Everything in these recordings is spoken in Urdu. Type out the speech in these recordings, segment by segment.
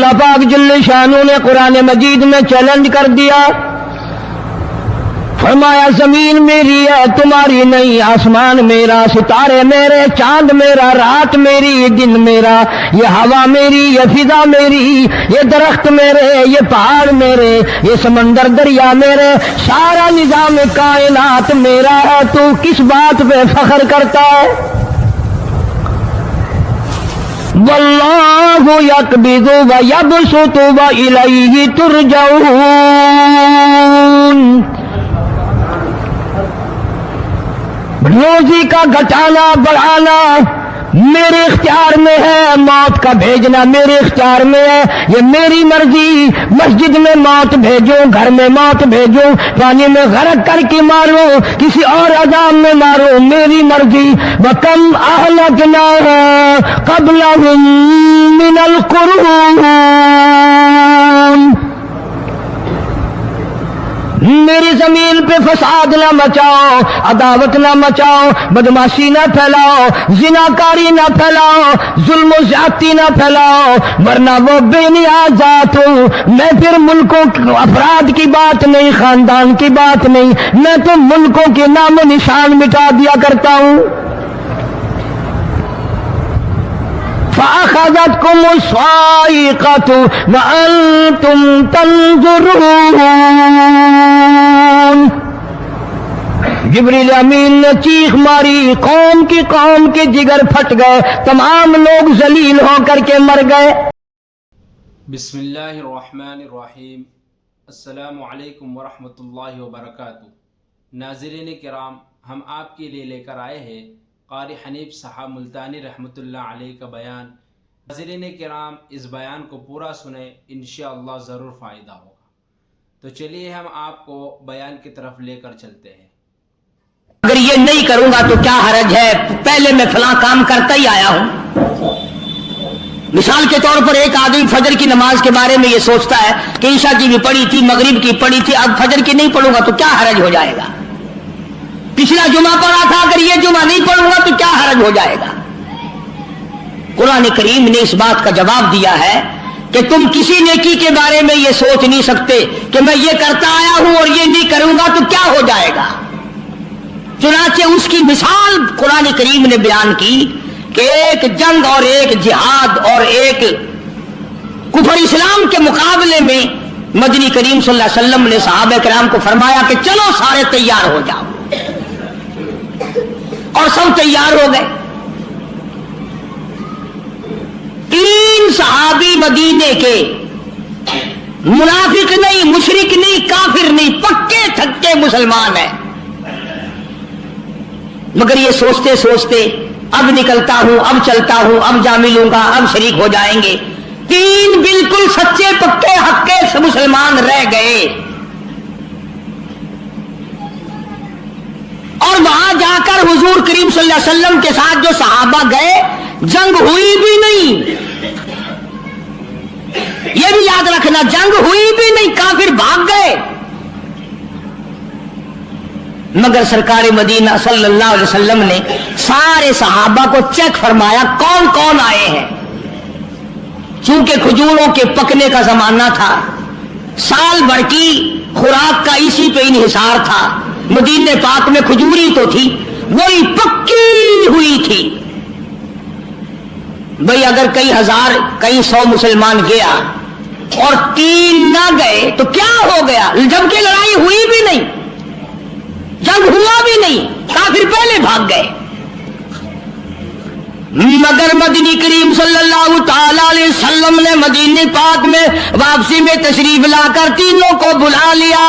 اللہ پاک جل شانہ نے قرآن مجید میں چیلنج کر دیا، فرمایا زمین میری ہے تمہاری نہیں، آسمان میرا، ستارے میرے، چاند میرا، رات میری، دن میرا، یہ ہوا میری، یہ فضا میری، یہ درخت میرے، یہ پہاڑ میرے، یہ سمندر دریا میرے، سارا نظام کائنات میرا ہے، تو کس بات پہ فخر کرتا ہے؟ واللہ یقبض ویبسط والیہ ترجعون، روزی کا گھٹانا بڑھانا میرے اختیار میں ہے، موت کا بھیجنا میرے اختیار میں ہے، یہ میری مرضی، مسجد میں موت بھیجوں، گھر میں موت بھیجوں، پانی میں غرق کر کے ماروں، کسی اور عذاب میں ماروں، میری مرضی۔ وَكَمْ أَهْلَكْنَا قَبْلَهُم مِّنَ الْقُرُونِ، میری زمین پہ فساد نہ مچاؤ، عداوت نہ مچاؤ، بدماشی نہ پھیلاؤ، زناکاری نہ پھیلاؤ، ظلم و زیادتی نہ پھیلاؤ، ورنہ وہ بے نیاز ذات ہوں۔ میں پھر ملکوں افراد کی بات نہیں، خاندان کی بات نہیں، میں تو ملکوں کے نام و نشان مٹا دیا کرتا ہوں۔ فَأَخَذَتْكُمُ الصَّاعِقَةُ وَأَنْتُمْ تَنْظُرُونَ، جبریل امین نے چیخ ماری، قوم کے جگر پھٹ گئے، تمام لوگ ذلیل ہو کر کے مر گئے۔ بسم اللہ الرحمن الرحیم۔ السلام علیکم ورحمۃ اللہ وبرکاتہ۔ ناظرین کرام، ہم آپ کے لیے لے کر آئے ہیں قاری حنیف صاحب ملتانی رحمۃ اللہ علیہ کا بیان۔ ناظرین کرام، اس بیان کو پورا سنیں، انشاءاللہ ضرور فائدہ ہوگا۔ تو چلیے ہم آپ کو بیان کی طرف لے کر چلتے ہیں۔ اگر یہ نہیں کروں گا تو کیا حرج ہے، پہلے میں فلاں کام کرتا ہی آیا ہوں۔ مثال کے طور پر ایک آدمی فجر کی نماز کے بارے میں یہ سوچتا ہے کہ عشاء کی بھی پڑھی تھی، مغرب کی پڑھی تھی، اب فجر کی نہیں پڑھوں گا تو کیا حرج ہو جائے گا؟ پچھلا جمعہ پڑھا تھا، اگر یہ جمعہ نہیں پڑھوں گا تو کیا حرج ہو جائے گا؟ قرآن کریم نے اس بات کا جواب دیا ہے کہ تم کسی نیکی کے بارے میں یہ سوچ نہیں سکتے کہ میں یہ کرتا آیا ہوں اور یہ نہیں کروں گا تو کیا ہو جائے گا۔ چنانچہ اس کی مثال قرآن کریم نے بیان کی کہ ایک جنگ اور ایک جہاد اور ایک کفر اسلام کے مقابلے میں مدنی کریم صلی اللہ علیہ وسلم نے صحابہ کرام کو فرمایا کہ چلو سارے تیار ہو جاؤ، اور سب تیار ہو گئے۔ 3 صحابی مدینے کے، منافق نہیں، مشرک نہیں، کافر نہیں، پکے تھکے مسلمان ہیں، مگر یہ سوچتے سوچتے اب نکلتا ہوں، اب چلتا ہوں، اب جا ملوں گا، اب شریک ہو جائیں گے۔ 3 بالکل سچے پکے حقے سے مسلمان رہ گئے، اور وہاں جا کر حضور کریم صلی اللہ علیہ وسلم کے ساتھ جو صحابہ گئے، جنگ ہوئی بھی نہیں۔ یہ بھی یاد رکھنا، جنگ ہوئی بھی نہیں، کافر بھاگ گئے۔ مگر سرکار مدینہ صلی اللہ علیہ وسلم نے سارے صحابہ کو چیک فرمایا کون کون آئے ہیں۔ چونکہ کھجوروں کے پکنے کا زمانہ تھا، سال بھر کی خوراک کا اسی پہ انحصار تھا، مدینے پاک میں کھجوری تو تھی، وہی پکی ہوئی تھی۔ بھئی اگر کئی ہزار کئی 100 مسلمان گیا اور 3 نہ گئے تو کیا ہو گیا؟ جبکہ لڑائی ہوئی بھی نہیں، جنگ ہوا بھی نہیں، کافر پہلے بھاگ گئے۔ مگر مدنی کریم صلی اللہ تعالی علیہ وسلم نے مدینے پاک میں واپسی میں تشریف لا کر تینوں کو بلا لیا۔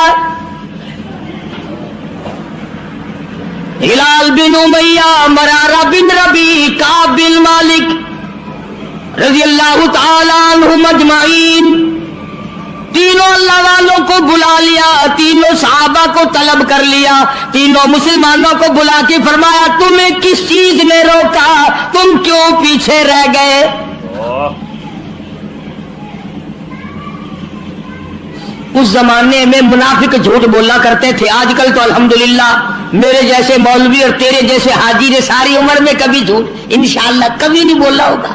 ہلال بن امیہ، مرارہ بن ربیع، کعب بن مالک رضی اللہ تعالی عنہم اجمعین، تینوں اللہ والوں کو بلا لیا، تینوں صحابہ کو طلب کر لیا، تینوں مسلمانوں کو بلا کے فرمایا تمہیں کس چیز نے روکا، تم کیوں پیچھے رہ گئے؟ اس زمانے میں منافق جھوٹ بولا کرتے تھے، آج کل تو الحمدللہ میرے جیسے مولوی اور تیرے جیسے حاجی نے ساری عمر میں کبھی جھوٹ انشاءاللہ کبھی نہیں بولا ہوگا۔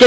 کہ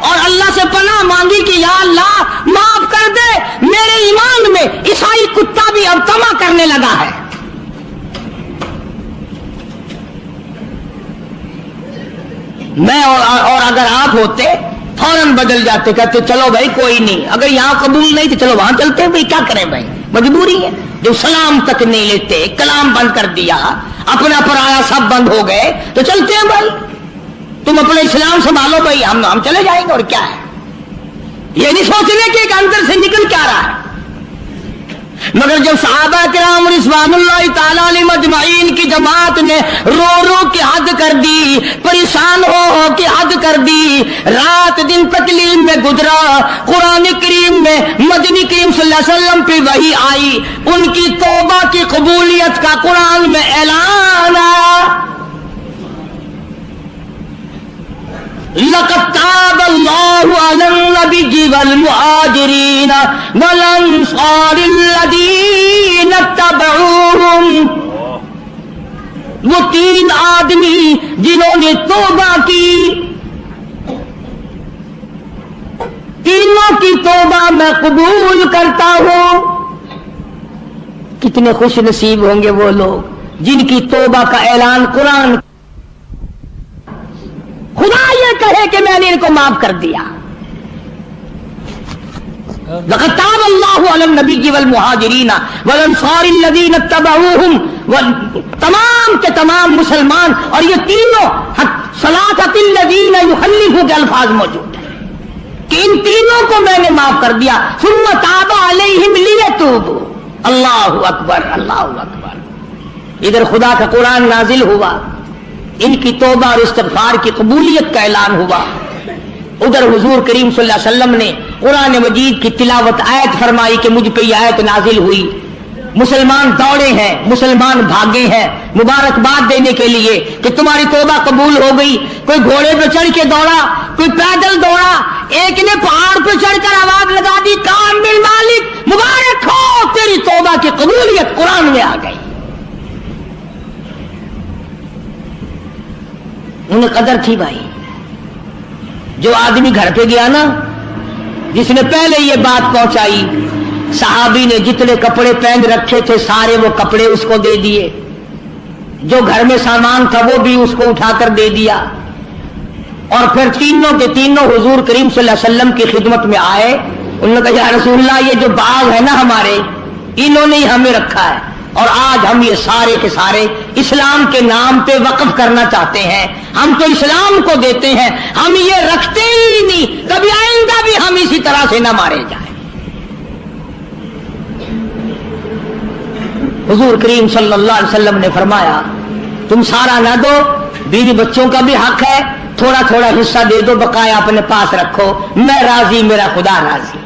اور اللہ سے پناہ مانگی کہ یا اللہ معاف کر دے، میرے ایمان میں عیسائی کتا بھی اب طمع کرنے لگا ہے۔ میں اور اگر آپ ہوتے فوراً بدل جاتے، کہتے چلو بھائی کوئی نہیں، اگر یہاں قبول نہیں تو چلو وہاں چلتے ہیں، بھائی کیا کریں بھائی، مجبوری ہے۔ جو سلام تک نہیں لیتے، کلام بند کر دیا، اپنا پرایا سب بند ہو گئے، تو چلتے ہیں بھائی، تم اپنے اسلام سنبھالو بھائی، ہم چلے جائیں گے، اور کیا ہے۔ یہ نہیں سوچنے کہ ایک اندر سے نکل کیا رہا ہے۔ مگر جب صحابہ کرام رضوان اللہ تعالی علیہ مجمعین کی جماعت نے رو رو کے حد کر دی، پریشان ہو کے حد کر دی، رات دن تکلیف میں گزرا، قرآن کریم میں مدنی کریم صلی اللہ علیہ وسلم پہ وحی آئی، ان کی توبہ کی قبولیت کا قرآن میں اعلان آیا۔ لقد تاب اللہ علی النبی والمہاجرین والانصار الذین اتبعوہم، وہ تین آدمی جنہوں نے توبہ کی، تینوں کی توبہ میں قبول کرتا ہوں۔ کتنے خوش نصیب ہوں گے وہ لوگ جن کی توبہ کا اعلان قرآن، خدا یہ کہے کہ میں نے ان کو معاف کر دیا۔ لقد تاب اللہ علی النبی والمہاجرین والانصار الذین اتبعوہم، تمام کے تمام مسلمان، اور یہ تینوں ثلاثۃ الذین یخلفوا کے الفاظ موجود ہیں کہ ان تینوں کو میں نے معاف کر دیا۔ ثم تاب علیہم لیتوبوا، اللہ اکبر اللہ اکبر۔ ادھر خدا کا قرآن نازل ہوا، ان کی توبہ اور استغفار کی قبولیت کا اعلان ہوا، ادھر حضور کریم صلی اللہ علیہ وسلم نے قرآن مجید کی تلاوت آیت فرمائی کہ مجھ پہ یہ آیت نازل ہوئی۔ مسلمان دوڑے ہیں، مسلمان بھاگے ہیں مبارکباد دینے کے لیے کہ تمہاری توبہ قبول ہو گئی۔ کوئی گھوڑے پہ چڑھ کے دوڑا، کوئی پیدل دوڑا، ایک نے پہاڑ پہ چڑھ کر آواز لگا دی، کامل مالک مبارک ہو، تیری توبہ کی قبولیت قرآن میں آ گئی۔ انہیں قدر تھی بھائی۔ جو آدمی گھر پہ گیا نا، جس نے پہلے یہ بات پہنچائی، صحابی نے جتنے کپڑے پہن رکھے تھے سارے وہ کپڑے اس کو دے دیے، جو گھر میں سامان تھا وہ بھی اس کو اٹھا کر دے دیا، اور پھر تینوں کے تینوں حضور کریم صلی اللہ علیہ وسلم کی خدمت میں آئے۔ انہوں نے کہا یا رسول اللہ، یہ جو باغ ہے نا ہمارے، انہوں نے ہی ہمیں رکھا ہے، اور آج ہم یہ سارے کے سارے اسلام کے نام پہ وقف کرنا چاہتے ہیں، ہم تو اسلام کو دیتے ہیں، ہم یہ رکھتے ہی نہیں، کبھی آئندہ بھی ہم اسی طرح سے نہ مارے جائیں۔ حضور کریم صلی اللہ علیہ وسلم نے فرمایا تم سارا نہ دو، بیوی بچوں کا بھی حق ہے، تھوڑا تھوڑا حصہ دے دو، بقایا اپنے پاس رکھو، میں راضی میرا خدا راضی۔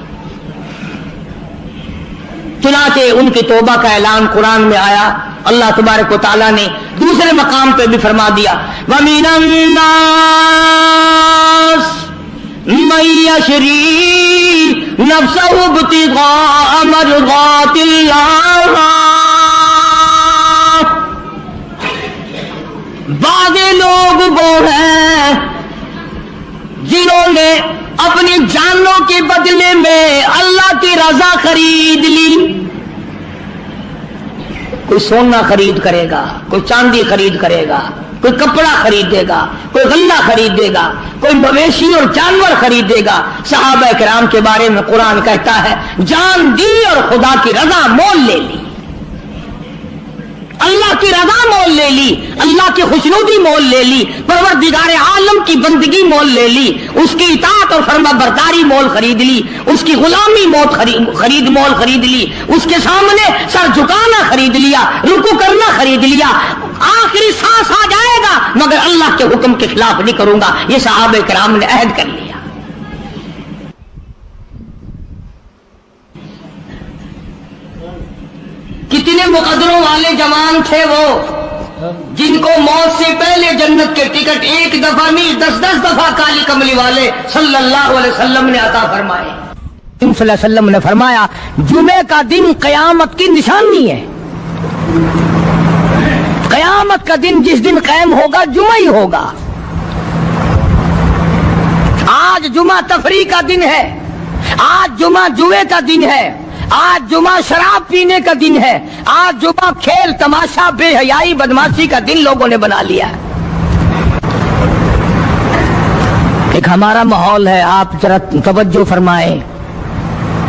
چنانچہ ان کی توبہ کا اعلان قرآن میں آیا۔ اللہ تبارک و تعالیٰ نے دوسرے مقام پہ بھی فرما دیا، وَمِنَ النَّاسِ مَن يَشْرِي نَفْسَهُ ابْتِغَاءَ مَرْضَاتِ اللَّهِ، بعض لوگ وہ ہیں جنہوں نے اپنی جانوں کے بدلے میں اللہ کی رضا خرید لی۔ کوئی سونا خرید کرے گا، کوئی چاندی خرید کرے گا، کوئی کپڑا خریدے گا، کوئی غلہ خریدے گا، کوئی مویشی اور جانور خریدے گا۔ صحابہ کرام کے بارے میں قرآن کہتا ہے جان دی اور خدا کی رضا مول لے لی، اللہ کی رضا مول لے لی، اللہ کی خوشنودی مول لے لی، پروردگار عالم کی بندگی مول لے لی، اس کی اطاعت اور فرما برداری مول خرید لی، اس کی غلامی مول خرید لی، اس کے سامنے سر جھکانا خرید لیا، رکوع کرنا خرید لیا۔ آخری سانس آ جائے گا مگر اللہ کے حکم کے خلاف نہیں کروں گا، یہ صحابہ کرام نے عہد کر لیا۔ کتنے مقدروں والے جوان تھے وہ جن کو موت سے پہلے جنت کے ٹکٹ ایک دفعہ نہیں 10 دفعہ کالی کملی والے صلی اللہ علیہ وسلم نے عطا فرمائے۔ صلی اللہ علیہ وسلم نے فرمایا جمعے کا دن قیامت کی نشانی ہے، قیامت کا دن جس دن قائم ہوگا جمعہ ہی ہوگا۔ آج جمعہ تفریح کا دن ہے، آج جمعہ جوئے کا دن ہے، آج جمعہ شراب پینے کا دن ہے، آج جمعہ کھیل تماشا بے حیائی بدماشی کا دن لوگوں نے بنا لیا ہے۔ ایک ہمارا ماحول ہے، آپ ذرا توجہ فرمائیں۔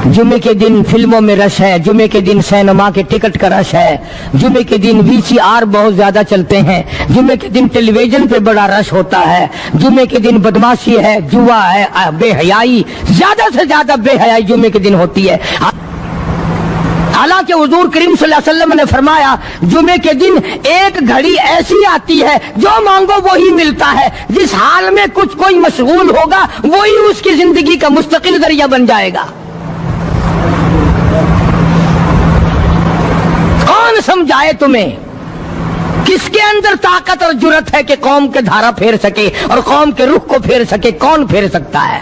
جمعے کے دن فلموں میں رش ہے، جمعے کے دن سینما کے ٹکٹ کا رش ہے، جمعے کے دن VCR بہت زیادہ چلتے ہیں، جمعے کے دن ٹیلی ویژن پہ بڑا رش ہوتا ہے، جمعے کے دن بدماشی ہے، جوا ہے، بے حیائی، زیادہ سے زیادہ بے حیائی جمعے کے دن ہوتی ہے۔ حالانکہ حضور کریم صلی اللہ علیہ وسلم نے فرمایا جمعے کے دن ایک گھڑی ایسی آتی ہے جو مانگو وہی ملتا ہے، جس حال میں کچھ کوئی مشغول ہوگا وہی اس کی زندگی کا مستقل ذریعہ بن جائے گا۔ کون سمجھائے تمہیں؟ کس کے اندر طاقت اور جرت ہے کہ قوم کے دھارا پھیر سکے اور قوم کے رخ کو پھیر سکے؟ کون پھیر سکتا ہے؟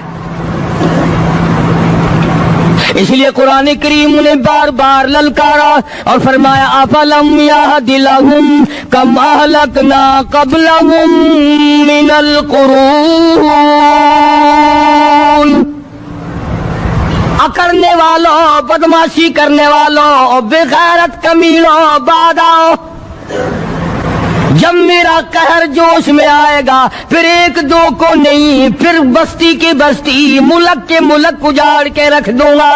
اس لیے قرآن کریم نے بار بار للکارا اور فرمایا افلم یہد لہم کم اہلکنا قبلہم من القرون، اکڑنے والوں، بدماشی کرنے والوں، بے غیرت کمینوں، باداؤ، جب میرا قہر جوش میں آئے گا پھر ایک دو کو نہیں، پھر بستی کی بستی، ملک کے ملک اجاڑ کے رکھ دوں گا۔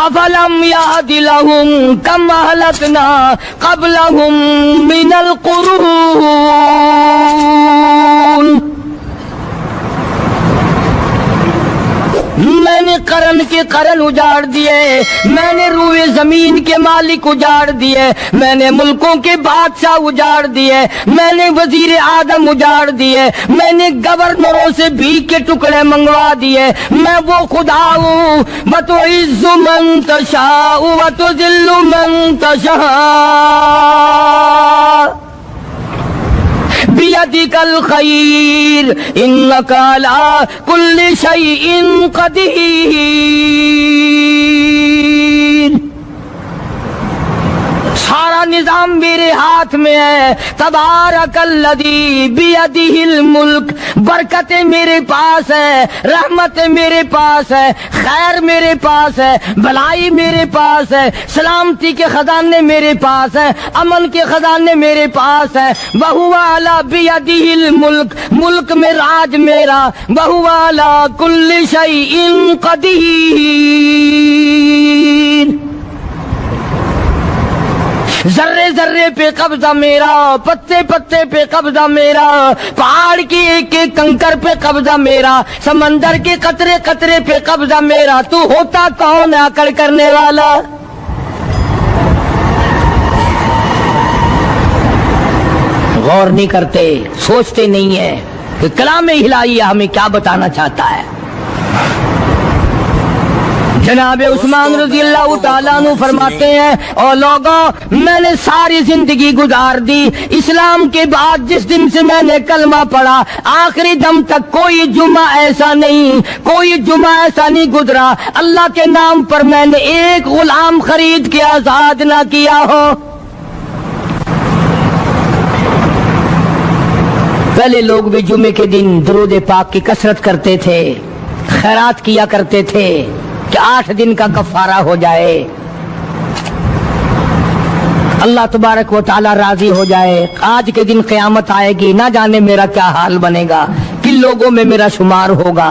افلم یہد لہم کم اہلکنا قبلہم من القرون، میں نے قرن کے قرن اجاڑ دیے، میں نے روئے زمین کے مالک اجاڑ دیے، میں نے ملکوں کے بادشاہ اجاڑ دیے، میں نے وزیر اعظم اجاڑ دیے، میں نے گورنروں سے بھیک کے ٹکڑے منگوا دیے۔ میں وہ خدا ہوں وتعز من تشاء وتذل من تشاء بیدک الخیر انک علی کل شیء قدیر۔ سارا نظام میرے ہاتھ میں ہے۔ تبارک الذی بیدہ الملک، برکتیں میرے پاس ہے، رحمتیں میرے پاس ہے، خیر میرے پاس ہے، بھلائی میرے پاس ہے، سلامتی کے خزانے میرے پاس ہے، امن کے خزانے میرے پاس ہے۔ وہو علی بیدہ الملک، ملک میں راج میرا، وہو علی کل شیء قدیر۔ ذرے ذرے پہ قبضہ میرا، پتے پتے پہ قبضہ میرا، پہاڑ کی ایک ایک کنکر پہ قبضہ میرا، سمندر کے قطرے قطرے پہ قبضہ میرا۔ تو ہوتا کون ہے اکڑ کرنے والا؟ غور نہیں کرتے، سوچتے نہیں ہیں کہ کلام الہی ہمیں کیا بتانا چاہتا ہے۔ جناب عثمان رضی اللہ تعالیٰ عنہ فرماتے ہیں اور لوگوں میں نے ساری زندگی گزار دی، اسلام کے بعد جس دن سے میں نے کلمہ پڑھا آخری دم تک کوئی جمعہ ایسا نہیں، کوئی جمعہ ایسا نہیں گزرا اللہ کے نام پر میں نے ایک غلام خرید کے آزاد نہ کیا ہو۔ پہلے لوگ بھی جمعے کے دن درود پاک کی کثرت کرتے تھے، خیرات کیا کرتے تھے کہ 8 دن کا کفارہ ہو جائے، اللہ تبارک و تعالی راضی ہو جائے۔ آج کے دن قیامت آئے گی، نہ جانے میرا کیا حال بنے گا، کن لوگوں میں میرا شمار ہوگا۔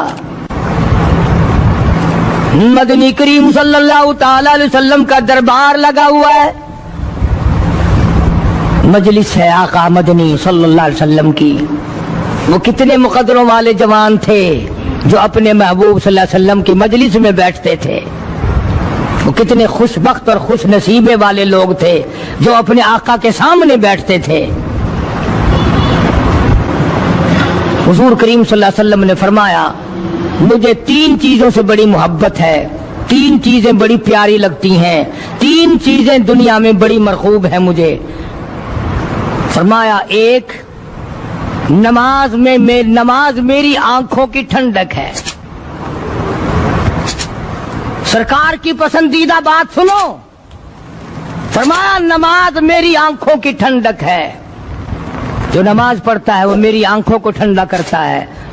مدنی کریم صلی اللہ تعالی علیہ وسلم کا دربار لگا ہوا ہے، مجلس ہے آقا مدنی صلی اللہ علیہ وسلم کی۔ وہ کتنے مقدروں والے جوان تھے جو اپنے محبوب صلی اللہ علیہ وسلم کی مجلس میں بیٹھتے تھے، وہ کتنے خوش بخت اور خوش نصیبے والے لوگ تھے جو اپنے آقا کے سامنے بیٹھتے تھے۔ حضور کریم صلی اللہ علیہ وسلم نے فرمایا مجھے 3 چیزوں سے بڑی محبت ہے، 3 چیزیں بڑی پیاری لگتی ہیں، 3 چیزیں دنیا میں بڑی مرغوب ہیں مجھے۔ فرمایا ایک نماز میری آنکھوں کی ٹھنڈک ہے۔ سرکار کی پسندیدہ بات سنو، فرمایا نماز میری آنکھوں کی ٹھنڈک ہے، جو نماز پڑھتا ہے وہ میری آنکھوں کو ٹھنڈا کرتا ہے۔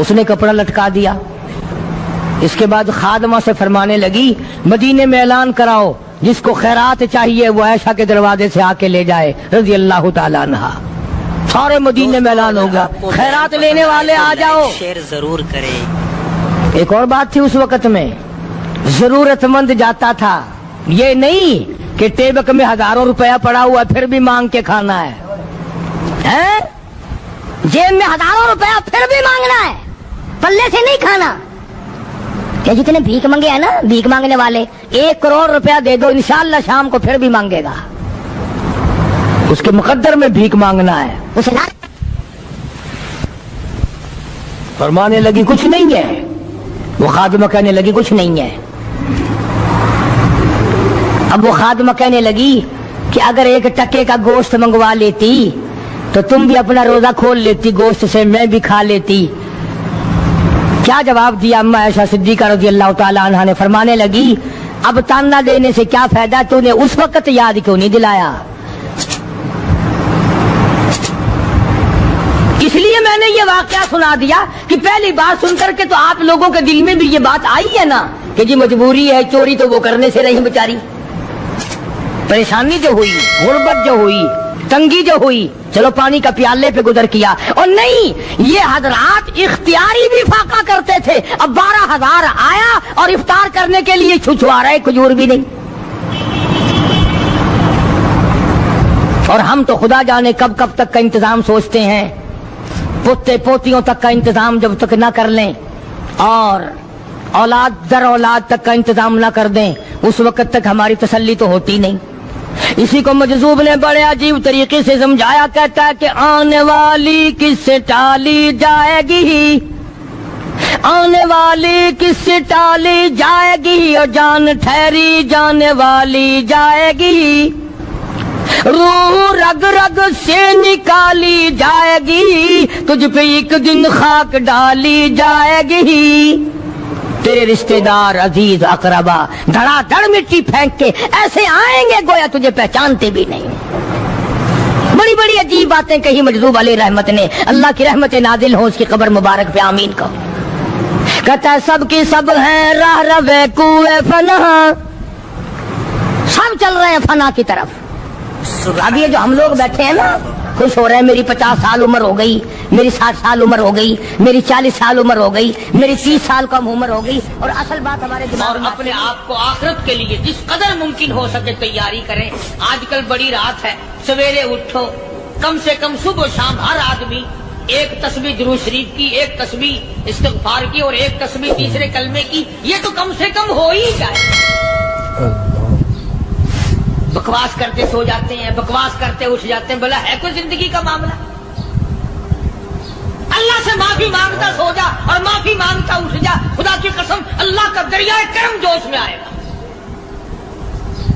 اس نے کپڑا لٹکا دیا. اس کے بعد خادمہ سے فرمانے لگی مدینے میں اعلان کراؤ جس کو خیرات چاہیے وہ عائشہ کے دروازے سے آ کے لے جائے رضی اللہ تعالیٰ عنہا. سارے مدینے میں اعلان ہو گیا خیرات لینے والے آ جاؤ. شیئر ضرور کرے. ایک اور بات تھی اس وقت میں, ضرورت مند جاتا تھا, یہ نہیں کہ ٹیبک میں ہزاروں روپیہ پڑا ہوا پھر بھی مانگ کے کھانا ہے, جیب میں ہزاروں روپیہ پھر بھی مانگنا ہے, پلے سے نہیں کھانا. کہ جتنے بھیک مانگے ہیں نا بھیک مانگنے والے 1 کروڑ روپیہ دے دو انشاءاللہ شام کو پھر بھی مانگے گا. اس کے مقدر میں بھیک مانگنا ہے. اسے فرمانے لگی کچھ نہیں ہے. وہ خادمہ کہنے لگی کچھ نہیں ہے. اب وہ خادمہ کہنے لگی کہ اگر 1 ٹکے کا گوشت منگوا لیتی تو تم بھی اپنا روزہ کھول لیتی گوشت سے, میں بھی کھا لیتی. کیا جواب دیا اما عائشہ صدیقہ رضی اللہ تعالیٰ عنہا نے؟ فرمانے لگی اب تانا دینے سے کیا فائدہ, تو نے اس وقت یاد کیوں نہیں دلایا؟ اس لیے میں نے یہ واقعہ سنا دیا کہ پہلی بات سن کر کے تو آپ لوگوں کے دل میں بھی یہ بات آئی ہے نا کہ جی مجبوری ہے, چوری تو وہ کرنے سے رہی بیچاری, پریشانی جو ہوئی, غربت جو ہوئی, تنگی جو ہوئی, چلو پانی کا پیالے پہ گزر کیا. اور نہیں, یہ حضرات اختیاری بھی فاقہ کرتے تھے. اب 12,000 آیا اور افطار کرنے کے لیے چھچوا رہے, کھجور بھی نہیں. اور ہم تو خدا جانے کب کب تک کا انتظام سوچتے ہیں, پوتے پوتیوں تک کا انتظام جب تک نہ کر لیں اور اولاد در اولاد تک کا انتظام نہ کر دیں اس وقت تک ہماری تسلی تو ہوتی نہیں. اسی کو مجذوب نے بڑے عجیب طریقے سے سمجھایا, کہتا ہے کہ آنے والی کس سے ٹالی جائے گی, آنے والی کس سے ٹالی جائے گی, اور جان ٹھہری جانے والی جائے گی, روح رگ رگ سے نکالی جائے گی, تجھ پہ ایک دن خاک ڈالی جائے گی. تیرے رشتہ دار عزیز اقربا دھڑا دھڑ مٹی پھینک کے ایسے آئیں گے گویا تجھے پہچانتے بھی نہیں. بڑی بڑی عجیب باتیں کہی مجذوب علیہ رحمت نے. اللہ کی رحمت نازل ہو اس کی قبر مبارک پہ, آمین کہو. کہتا ہے سب کی سب ہیں راہ روے کوئے فنا, سب چل رہے ہیں فنا کی طرف. اب یہ جو ہم لوگ بیٹھے ہیں نا خوش ہو رہے ہیں, میری 50 سال عمر ہو گئی, میری 60 سال عمر ہو گئی, میری 40 سال عمر ہو گئی, میری 30 سال کم عمر ہو گئی. اور اصل بات ہمارے دماغ میں اپنے آپ کو آخرت کے لیے جس قدر ممکن ہو سکے تیاری کریں. آج کل بڑی رات ہے, سویرے اٹھو, کم سے کم صبح و شام ہر آدمی 1 تسبیح درود شریف کی, 1 تسبیح استغفار کی اور 1 تسبیح تیسرے کلمے کی, یہ تو کم سے کم ہو ہی جائے. بکواس کرتے سو جاتے ہیں, بکواس کرتے اٹھ جاتے ہیں, بھلا ہے کوئی زندگی کا معاملہ؟ اللہ سے معافی مانگتا سو جا اور معافی مانگتا اٹھ جا, خدا کی قسم اللہ کا دریائے کرم جوش میں آئے گا.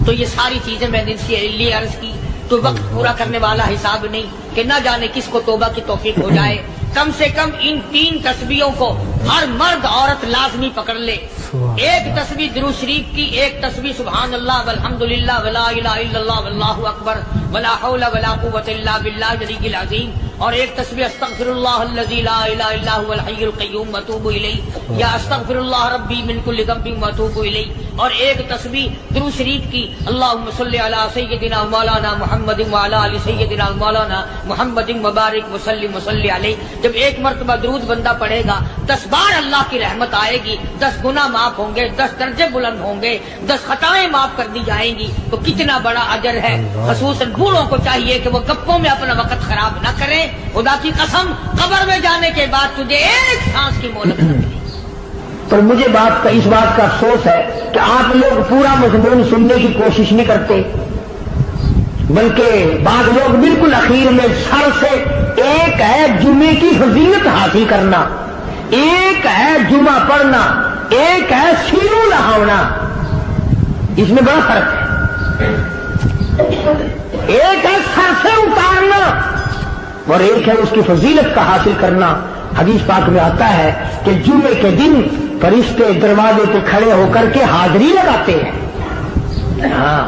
تو یہ ساری چیزیں میں نے ان سے لیے عرض کی تو وقت پورا کرنے والا حساب نہیں کہ نہ جانے کس کو توبہ کی توفیق ہو جائے. کم سے کم ان 3 تسبیحوں کو ہر مرد عورت لازمی پکڑ لے. 1 تسبیح درود شریف کی, 1 تسبیح سبحان اللہ والحمدللہ ولا الہ الا اللہ واللہ اکبر ولا حول ولا قوت الا باللہ العلی العظیم, اور 1 تسبیح استغفر اللہ الذی لا الہ الا هو الحی القیوم واتوب الیہ یا استغفر اللہ ربی من کل ذنب واتوب الیہ, اور 1 تسبیح درود شریف کی اللہم صلی علی سیدنا مولانا محمد وعلی آل سیدنا مولانا محمد مبارک وسلم وصلی علیہ. جب 1 مرتبہ درود بندہ پڑھے گا 10 بار اللہ کی رحمت آئے گی, 10 گناہ معاف ہوں گے, 10 درجے بلند ہوں گے, 10 خطائیں معاف کر دی جائیں گی. تو کتنا بڑا اجر ہے. خصوصاً بوڑھوں کو چاہیے کہ وہ گپوں میں اپنا وقت خراب نہ کریں. خدا کی قسم قبر میں جانے کے بعد تجھے 1 سانس کی مہلت نہ ملے. پر مجھے اس بات کا افسوس ہے کہ آپ لوگ پورا مضمون سننے کی کوشش نہیں کرتے, بلکہ بعض لوگ بالکل اخیر میں سر سے, ایک ہے جمعے کی فضیلت حاصل کرنا, ایک ہے جمعہ پڑھنا, ایک ہے سینوں نہانا, اس میں بڑا فرق ہے. ایک ہے سر سے اتارنا اور ایک ہے اس کی فضیلت کا حاصل کرنا. حدیث پاک میں آتا ہے کہ جمعے کے دن فرشتے دروازے پہ کھڑے ہو کر کے حاضری لگاتے ہیں. ہاں,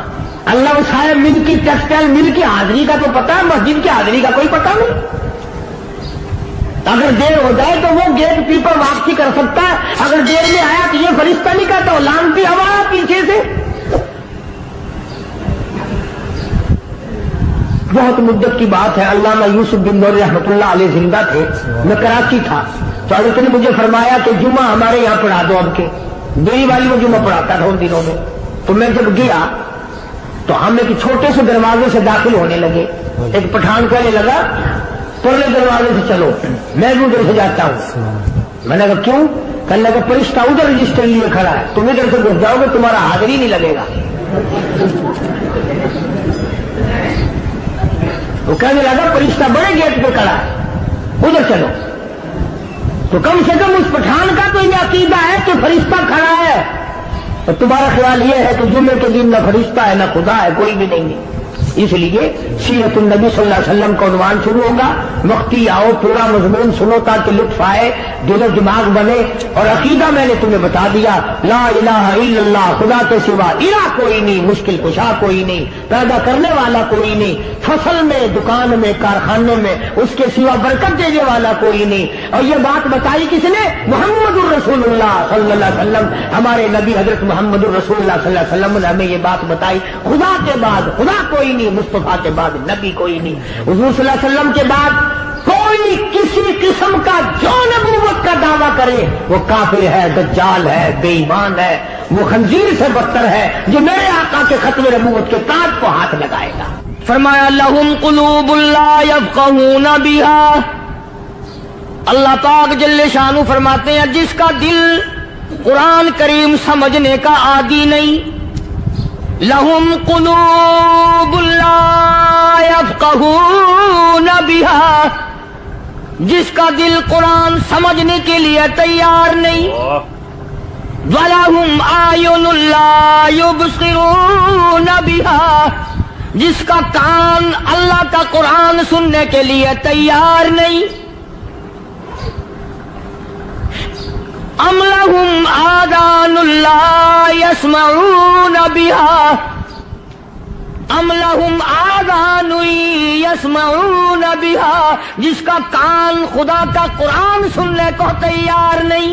اللہ صاحب مل کی ٹیکسٹائل مل کی حاضری کا تو پتا ہے, مسجد کی حاضری کا کوئی پتا نہیں. اگر دیر ہو جائے تو وہ گیٹ کیپر واپسی کر سکتا ہے، اگر دیر میں آیا تو یہ فرشتہ نہیں کہتا، لانتی ہوا پیچھے سے۔ بہت مدت کی بات ہے، علامہ یوسف بن نور رحمۃ اللہ علیہ زندہ تھے، میں کراچی تھا، تو حضرت نے مجھے فرمایا کہ جمعہ ہمارے یہاں پڑھا دو اب کے، دیوی والی میں جمعہ پڑھاتا تھا ان دنوں میں۔ تو میں جب گیا تو ہم ایک چھوٹے سے دروازے سے داخل ہونے لگے، ایک پٹھان کہنے لگا پرلے دروازے سے چلو، میں بھی ادھر سے جاتا ہوں۔ میں نے کہا کیوں؟ کہنے لگا فرشتہ ادھر رجسٹر لیے کھڑا ہے، تم ادھر سے گھس جاؤ گے تمہارا حاضر ہی نہیں لگے گا۔ وہ کہنے لگا فرشتہ بڑے گیٹ پہ کھڑا ہے، ادھر چلو۔ تو کم سے کم اس پٹھان کا تو یہ عقیدہ ہے کہ فرشتہ کھڑا ہے، اور تمہارا خیال یہ ہے کہ جمعے کے دن نہ فرشتہ ہے نہ خدا ہے، کوئی بھی نہیں ہے۔ اس لیے سیرت النبی صلی اللہ علیہ وسلم کا عنوان شروع ہوگا، وقتی آؤ پورا مضمون سنو تاکہ لطف آئے، دل و دماغ بنے۔ اور عقیدہ میں نے تمہیں بتا دیا، لا الہ الا اللہ، خدا کے سوا الہ کوئی نہیں، مشکل کشا کوئی نہیں، پیدا کرنے والا کوئی نہیں، فصل میں دکان میں کارخانے میں اس کے سوا برکت دینے والا کوئی نہیں۔ اور یہ بات بتائی کس نے؟ محمد الرسول اللہ صلی اللہ علیہ وسلم، ہمارے نبی حضرت محمد الرسول اللہ صلی اللہ علیہ وسلم نے ہمیں یہ بات بتائی، خدا کے بعد خدا کوئی نہیں، مصطفیٰ کے بعد نبی کوئی نہیں، حضور صلی اللہ علیہ وسلم کے بعد کوئی کسی قسم کا جو نبوت کا دعویٰ کرے وہ کافر ہے، دجال ہے، بے ایمان ہے، وہ خنزیر سے بدتر ہے جو میرے آقا کے ختم نبوت کے کاج کو ہاتھ لگائے گا۔ فرمایا لہم قلوب لا یفقہون بہا، اللہ پاک جل شانہ فرماتے ہیں جس کا دل قرآن کریم سمجھنے کا عادی نہیں، لہم قلوب لا یفقہون بہا، جس کا دل قرآن سمجھنے کے لیے تیار نہیں، وَلَهُمْ أَعْيُنٌ لَا يُبْصِرُونَ بِهَا، جس کا کان اللہ کا قرآن سننے کے لیے تیار نہیں، أَمْ لَهُمْ آذَانٌ لَا يَسْمَعُونَ بِهَا، ام لہم آذان یسمعون بہا، جس کا کان خدا کا قرآن سننے کو تیار نہیں۔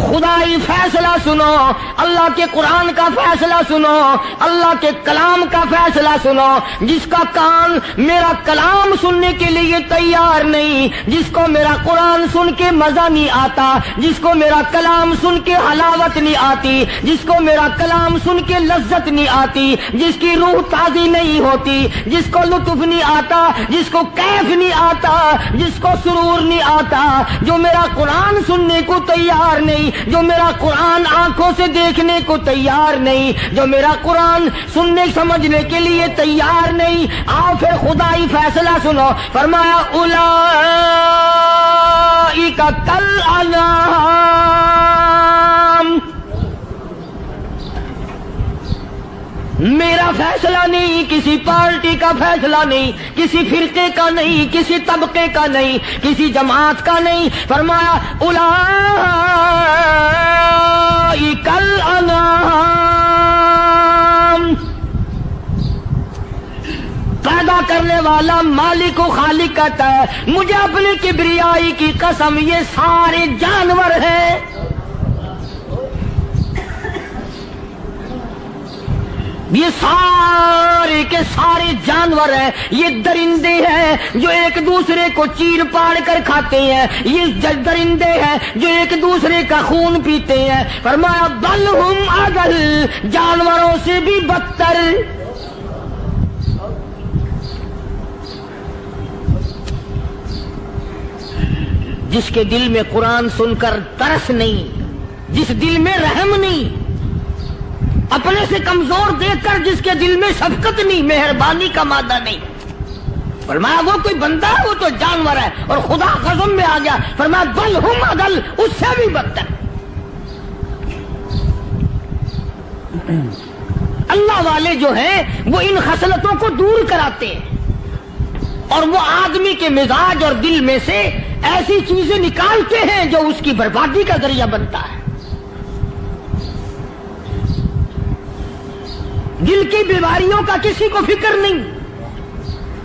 خدائی فیصلہ سنو، اللہ کے قرآن کا فیصلہ سنو، اللہ کے کلام کا فیصلہ سنو۔ جس کا کان میرا کلام سننے کے لیے تیار نہیں، جس کو میرا قرآن سن کے مزہ نہیں آتا، جس کو میرا کلام سن کے حلاوت نہیں آتی، جس کو میرا کلام سن کے لذت نہیں آتی، جس کی روح تازی نہیں ہوتی، جس کو لطف نہیں آتا، جس کو کیف نہیں آتا، جس کو سرور نہیں آتا، جو میرا قرآن سننے کو تیار نہیں، جو میرا قرآن آنکھوں سے دیکھنے کو تیار نہیں، جو میرا قرآن سننے سمجھنے کے لیے تیار نہیں، آؤ پھر خدائی فیصلہ سنو۔ فرمایا اولئک کالانعام، میرا فیصلہ نہیں، کسی پارٹی کا فیصلہ نہیں، کسی فرقے کا نہیں، کسی طبقے کا نہیں، کسی جماعت کا نہیں۔ فرمایا اولئک الانعام، پیدا کرنے والا مالک و خالق کہتا ہے مجھے اپنی کبریائی کی قسم یہ سارے جانور ہیں۔ یہ سارے کے سارے جانور ہیں، یہ درندے ہیں جو ایک دوسرے کو چیر پاڑ کر کھاتے ہیں، یہ درندے ہیں جو ایک دوسرے کا خون پیتے ہیں۔ فرمایا بل ہم اضل، جانوروں سے بھی بدتر۔ جس کے دل میں قرآن سن کر ترس نہیں، جس دل میں رحم نہیں، اپنے سے کمزور دیکھ کر جس کے دل میں شفقت نہیں، مہربانی کا مادہ نہیں، فرمایا وہ کوئی بندہ ہے، وہ تو جانور ہے۔ اور خدا قسم میں آ گیا، فرمایا بل ہم اضل، اس سے بھی بدتر۔ اللہ والے جو ہیں وہ ان خصلتوں کو دور کراتے ہیں، اور وہ آدمی کے مزاج اور دل میں سے ایسی چیزیں نکالتے ہیں جو اس کی بربادی کا ذریعہ بنتا ہے۔ دل کی بیماریوں کا کسی کو فکر نہیں،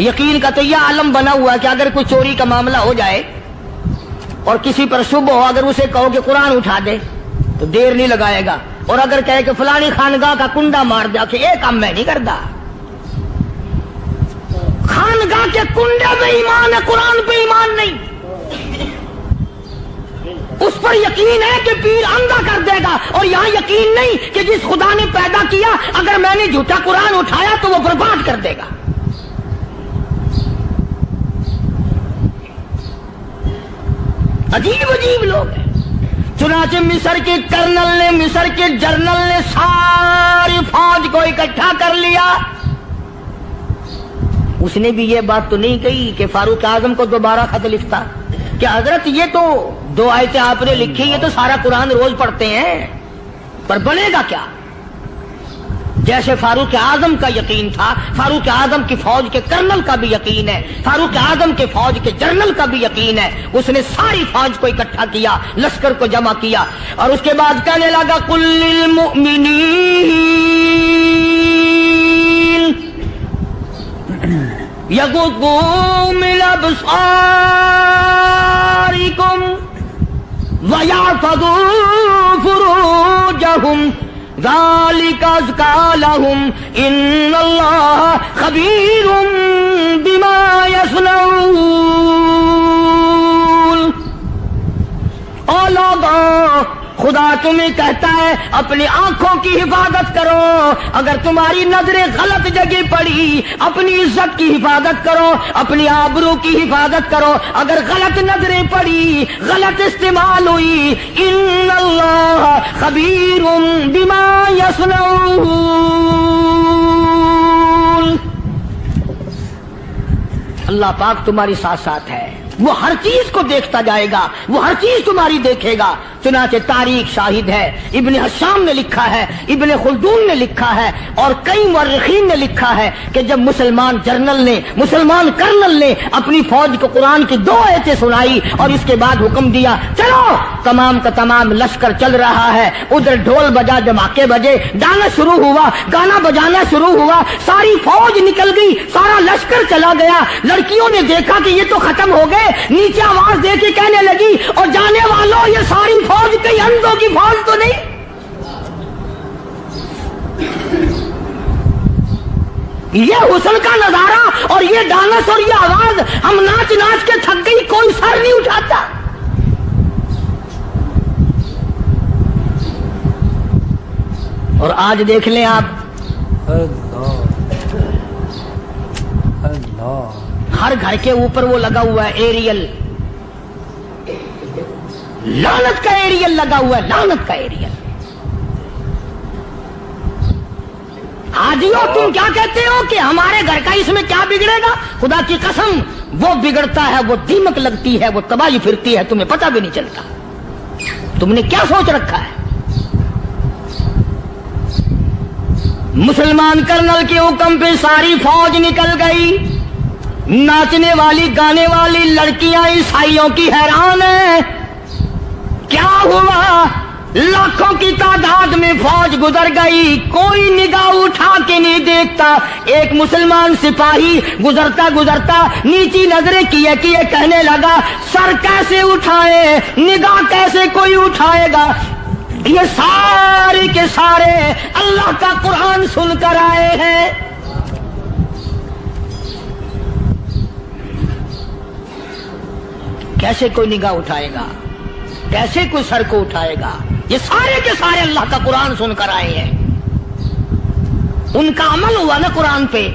یقین کا تو یہ عالم بنا ہوا ہے کہ اگر کوئی چوری کا معاملہ ہو جائے اور کسی پر شبہ ہو، اگر اسے کہو کہ قرآن اٹھا دے تو دیر نہیں لگائے گا، اور اگر کہے کہ فلانی خانگاہ کا کنڈا مار دیا کہ یہ کام میں نہیں کرتا. خانگاہ کے کنڈے پہ ایمان ہے، قرآن پہ ایمان نہیں. اس پر یقین ہے کہ پیر اندھا کر دے گا، اور یہاں یقین نہیں کہ جس خدا نے پیدا کیا اگر میں نے جھوٹا قرآن اٹھایا تو وہ برباد کر دے گا. عجیب عجیب لوگ ہیں. چنانچہ مصر کے کرنل نے، مصر کے جرنل نے ساری فوج کو اکٹھا کر لیا. اس نے بھی یہ بات تو نہیں کہی کہ فاروق اعظم کو دوبارہ خط لکھتا کہ حضرت یہ تو 2 آیتیں آپ نے لکھی، یہ تو سارا قرآن روز پڑھتے ہیں، پر بنے گا کیا؟ جیسے فاروق اعظم کا یقین تھا، فاروق اعظم کی فوج کے کرنل کا بھی یقین ہے، فاروق اعظم کے فوج کے جنرل کا بھی یقین ہے. اس نے ساری فوج کو اکٹھا کیا، لشکر کو جمع کیا، اور اس کے بعد کہنے لگا قل للمؤمنین یغضوا من ابصارکم ویحفظوا فروجہم ذالک ازکی لہم ان اللہ خبیر بما یصنعون. او لوگوں، خدا تمہیں کہتا ہے اپنی آنکھوں کی حفاظت کرو. اگر تمہاری نظریں غلط جگہ پڑی، اپنی عزت کی حفاظت کرو، اپنی آبرو کی حفاظت کرو. اگر غلط نظریں پڑی، غلط استعمال ہوئی، ان اللہ خبیر بما یصنعون. اللہ پاک تمہاری ساتھ ساتھ ہے، وہ ہر چیز کو دیکھتا جائے گا، وہ ہر چیز تمہاری دیکھے گا. چنانچہ تاریخ شاہد ہے، ابن حشام نے لکھا ہے، ابن خلدون نے لکھا ہے، اور کئی مورخین نے لکھا ہے کہ جب مسلمان جرنل نے، مسلمان کرنل نے اپنی فوج کو قرآن کی 2 آیتیں سنائی اور اس کے بعد حکم دیا چلو، تمام کا تمام لشکر چل رہا ہے. ادھر ڈھول بجا، دھماکے بجے، گانا شروع ہوا، گانا بجانا شروع ہوا، ساری فوج نکل گئی، سارا لشکر چلا گیا. لڑکیوں نے دیکھا کہ یہ تو ختم ہو گئے، نیچے آواز دے کے کہنے لگی اور جانے والوں یہ ساری فوج کئی اندھوں کی فوج تو نہیں. یہ حسن کا نظارہ اور یہ ڈانس اور یہ آواز، ہم ناچ ناچ کے تھک گئی، کوئی سر نہیں اٹھاتا. اور آج دیکھ لیں آپ، ہر گھر کے اوپر وہ لگا ہوا ہے ایریل، لعنت کا ایریل لگا ہوا ہے، لعنت کا ایریل. حاجیوں تم کیا کہتے ہو کہ ہمارے گھر کا اس میں کیا بگڑے گا؟ خدا کی قسم وہ بگڑتا ہے، وہ دیمک لگتی ہے، وہ تباہی پھرتی ہے، تمہیں پتہ بھی نہیں چلتا. تم نے کیا سوچ رکھا ہے؟ مسلمان کرنل کے حکم پہ ساری فوج نکل گئی. ناچنے والی گانے والی لڑکیاں عیسائیوں کی حیران ہیں. کیا ہوا؟ لاکھوں کی تعداد میں فوج گزر گئی، کوئی نگاہ اٹھا کے نہیں دیکھتا. ایک مسلمان سپاہی گزرتا گزرتا نیچی نظریں کیے کیے کہنے لگا سر کیسے اٹھائے، نگاہ کیسے کوئی اٹھائے گا؟ یہ سارے کے سارے اللہ کا قرآن سن کر آئے ہیں. کیسے کوئی نگاہ اٹھائے گا؟ کیسے کوئی سر کو اٹھائے گا؟ یہ سارے کے سارے اللہ کا قرآن سن کر آئے ہیں. ان کا عمل ہوا نا قرآن پہ،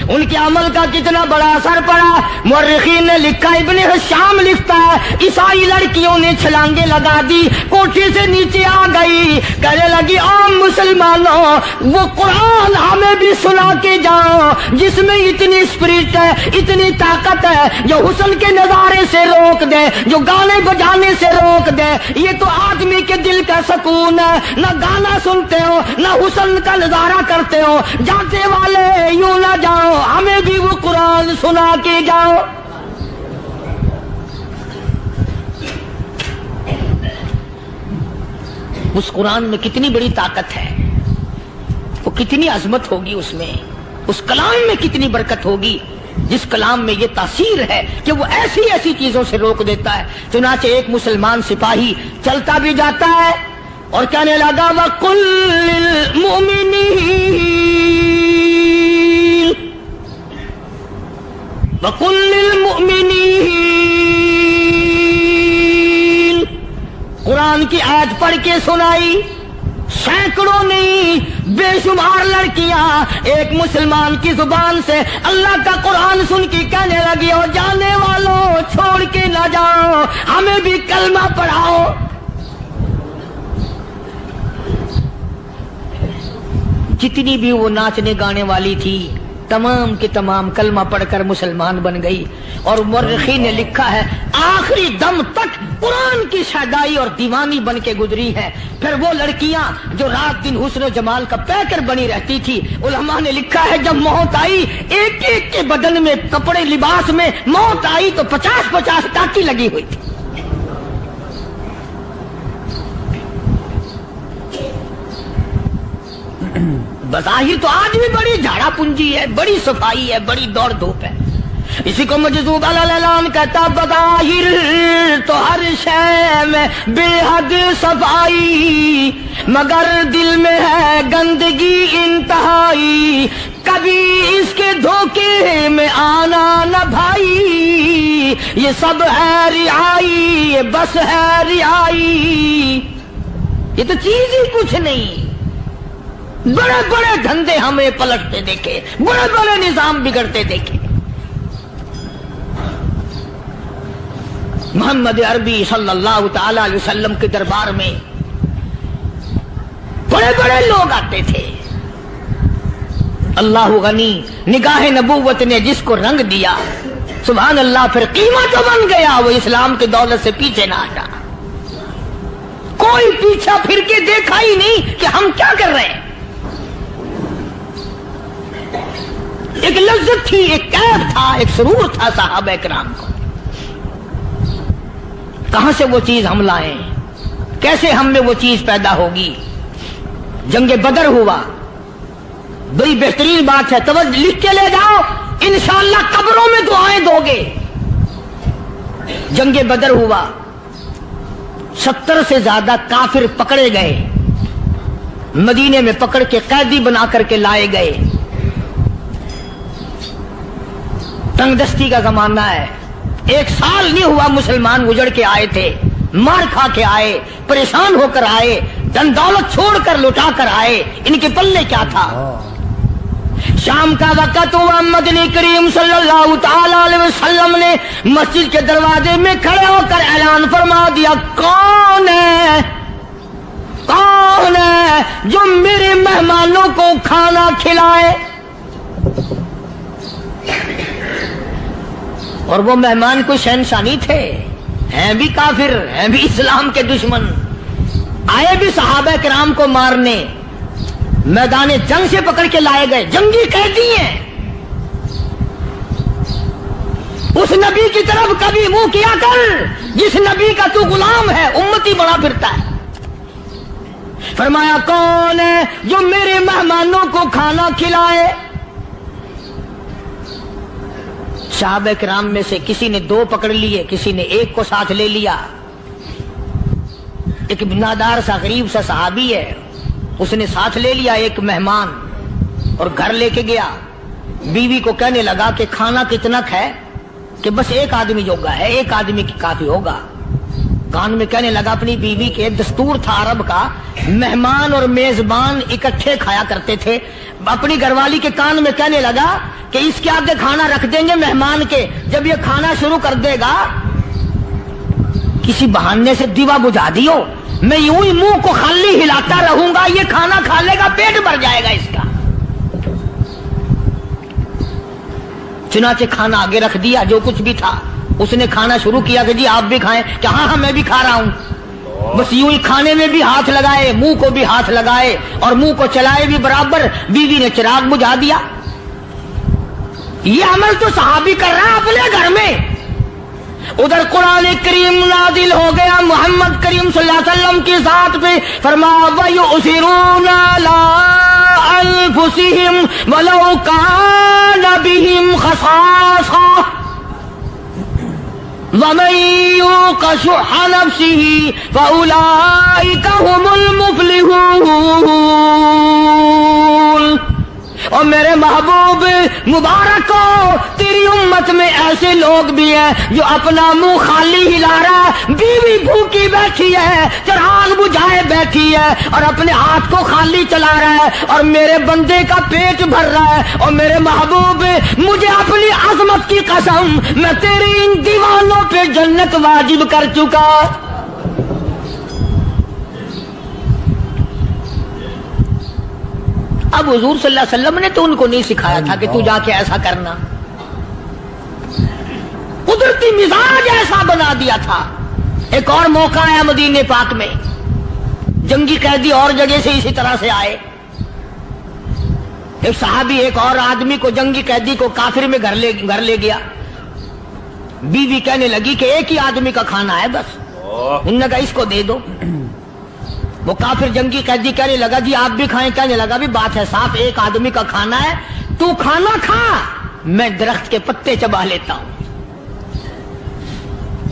ان کے عمل کا کتنا بڑا اثر پڑا. مورخین نے لکھا، ابن حشام لکھتا ہے عیسائی لڑکیوں نے چھلانگے لگا دی، کوٹھی سے نیچے آ گئی، کہنے لگی عام مسلمانوں وہ قرآن ہمیں بھی سنا کے جاؤ جس میں اتنی اسپرٹ ہے، اتنی طاقت ہے، جو حسن کے نظارے سے روک دے، جو گانے بجانے سے روک دے. یہ تو آدمی کے دل کا سکون ہے. نہ گانا سنتے ہو، نہ حسن کا نظارہ کرتے ہو. جاتے والے یوں نہ جاؤ، ہمیں بھی وہ قرآن سنا کے جاؤ. اس قرآن میں کتنی بڑی طاقت ہے، وہ کتنی عظمت ہوگی، اس میں اس کلام میں کتنی برکت ہوگی. جس کلام میں یہ تاثیر ہے کہ وہ ایسی ایسی چیزوں سے روک دیتا ہے. چنانچہ ایک مسلمان سپاہی چلتا بھی جاتا ہے اور کہنے لگا وَقُلْ لِلْمُؤْمِنِينَ وَقُلْ لِلْمُؤْمِنِينَ قرآن کی آیت پڑھ کے سنائی. سینکڑوں نہیں بے شمار لڑکیاں ایک مسلمان کی زبان سے اللہ کا قرآن سن کے کہنے لگی اور جانے والوں چھوڑ کے نہ جاؤ, ہمیں بھی کلمہ پڑھاؤ. جتنی بھی وہ ناچنے گانے والی تھی تمام کی تمام کلمہ پڑھ کر مسلمان بن گئی. اور مورخین نے لکھا ہے آخری دم تک قرآن کی شیدائی اور دیوانی بن کے گزری ہے. پھر وہ لڑکیاں جو رات دن حسن و جمال کا پیکر بنی رہتی تھی, علماء نے لکھا ہے جب موت آئی ایک ایک کے بدن میں کپڑے لباس میں موت آئی تو 50-50 ٹاکی لگی ہوئی تھی. بظاہر تو آج بھی بڑی جھاڑا پنجی ہے, بڑی صفائی ہے, بڑی دوڑ دھوپ ہے. اسی کو مجذوب الالان کہتا بظاہر تو ہر شے میں بے حد صفائی مگر دل میں ہے گندگی انتہائی. کبھی اس کے دھوکے میں آنا نہ بھائی, یہ سب ہے رعائی, یہ بس ہے رعائی. یہ تو چیز ہی کچھ نہیں. بڑے بڑے دھندے ہمیں پلٹتے دیکھے, بڑے بڑے نظام بگڑتے دیکھے. محمد عربی صلی اللہ تعالی علیہ وسلم کے دربار میں بڑے بڑے لوگ آتے تھے. اللہ غنی, نگاہ نبوت نے جس کو رنگ دیا سبحان اللہ, پھر قیمت بن گیا. وہ اسلام کی دولت سے پیچھے نہ ہٹا. کوئی پیچھا پھر کے دیکھا ہی نہیں کہ ہم کیا کر رہے ہیں. ایک لذت تھی, ایک کیف تھا, ایک سرور تھا صحابہ کرام کو. کہاں سے وہ چیز ہم لائیں, کیسے ہم میں وہ چیز پیدا ہوگی. جنگ بدر ہوا, بڑی بہترین بات ہے, توجہ لکھ کے لے جاؤ, انشاءاللہ قبروں میں دعائیں دو گے. جنگ بدر ہوا, 70 سے زیادہ کافر پکڑے گئے, مدینے میں پکڑ کے قیدی بنا کر کے لائے گئے. تنگ دستی کا زمانہ ہے. 1 سال نہیں ہوا مسلمان اجڑ کے آئے تھے, مار کھا کے آئے, پریشان ہو کر آئے, دن دولت چھوڑ کر لٹا کر آئے. ان کے پلے کیا تھا. شام کا وقت ہوا, مدنی کریم صلی اللہ تعالی علیہ وسلم نے مسجد کے دروازے میں کھڑے ہو کر اعلان فرما دیا کون ہے جو میرے مہمانوں کو کھانا کھلائے. اور وہ مہمان کوئی شہنشانی تھے, ہیں بھی کافر, ہیں بھی اسلام کے دشمن, آئے بھی صحابہ کرام کو مارنے, میدان جنگ سے پکڑ کے لائے گئے, جنگی قیدی ہیں. اس نبی کی طرف کبھی منہ کیا کر جس نبی کا تو غلام ہے, امتی بڑا پھرتا ہے. فرمایا کون ہے جو میرے مہمانوں کو کھانا کھلائے. صحابہ کرام میں سے کسی نے 2 پکڑ لیے, کسی نے 1 کو ساتھ لے لیا. ایک بنادار سا غریب سا صحابی ہے, اس نے ساتھ لے لیا ایک مہمان اور گھر لے کے گیا. بیوی کو کہنے لگا کہ کھانا کتنا ہے, کہ بس 1 آدمی جوگا ہے, 1 آدمی کی کافی ہوگا. کان میں کہنے لگا اپنی بیوی کے, دستور تھا عرب کا, مہمان اور میزبان اکٹھے کھایا کرتے تھے. اپنی گھر والی کے کان میں کہنے لگا کہ اس کے آگے کھانا رکھ دیں گے مہمان کے, جب یہ کھانا شروع کر دے گا کسی بہانے سے دیوا بجھا دیو, میں یوں ہی منہ کو خالی ہلاتا رہوں گا, یہ کھانا کھا لے گا, پیٹ بھر جائے گا اس کا. چنانچہ کھانا آگے رکھ دیا, جو کچھ بھی تھا. اس نے کھانا شروع کیا کہ جی آپ بھی کھائیں, کہ ہاں میں بھی کھا رہا ہوں. بس یوں ہی کھانے میں بھی ہاتھ لگائے, منہ کو بھی ہاتھ لگائے اور منہ کو چلائے بھی برابر. بیوی نے چراغ بجھا دیا. یہ عمل تو صحابی کر رہا ہے اپنے گھر میں. ادھر قرآن کریم نازل ہو گیا محمد کریم صلی اللہ علیہ وسلم کی ذات پہ, فرمایا وَيُؤْثِرُونَ عَلَىٰ أنفسهم ولو كان بهم خصاصة ومن يوق شح نفسه فأولئك هم المفلحون. اور میرے محبوب مبارک کو تیری امت میں ایسے لوگ بھی ہیں جو اپنا منہ خالی ہلا رہا ہے، بیوی بھوکی بیٹھی ہے، چراغ بجھائے بیٹھی ہے اور اپنے ہاتھ کو خالی چلا رہا ہے اور میرے بندے کا پیٹ بھر رہا ہے. اور میرے محبوب مجھے اپنی عظمت کی قسم میں تیری ان دیوانوں پہ جنت واجب کر چکا. اب حضور صلی اللہ علیہ وسلم نے تو ان کو نہیں سکھایا تھا کہ تو جا کے ایسا کرنا، قدرتی مزاج ایسا بنا دیا تھا. ایک اور موقع آیا مدینے پاک میں، جنگی قیدی اور جگہ سے اسی طرح سے آئے. ایک صحابی ایک اور آدمی کو، جنگی قیدی کو کافر میں گھر لے گیا. بیوی کہنے لگی کہ ایک ہی آدمی کا کھانا ہے بس. انہوں نے کہا اس کو دے دو. وہ کافر جنگی قیدی کہنے لگا جی آپ بھی کھائیں. کہنے لگا بھی بات ہے صاف، ایک آدمی کا کھانا ہے، تو کھانا کھا، میں درخت کے پتے چبا لیتا ہوں.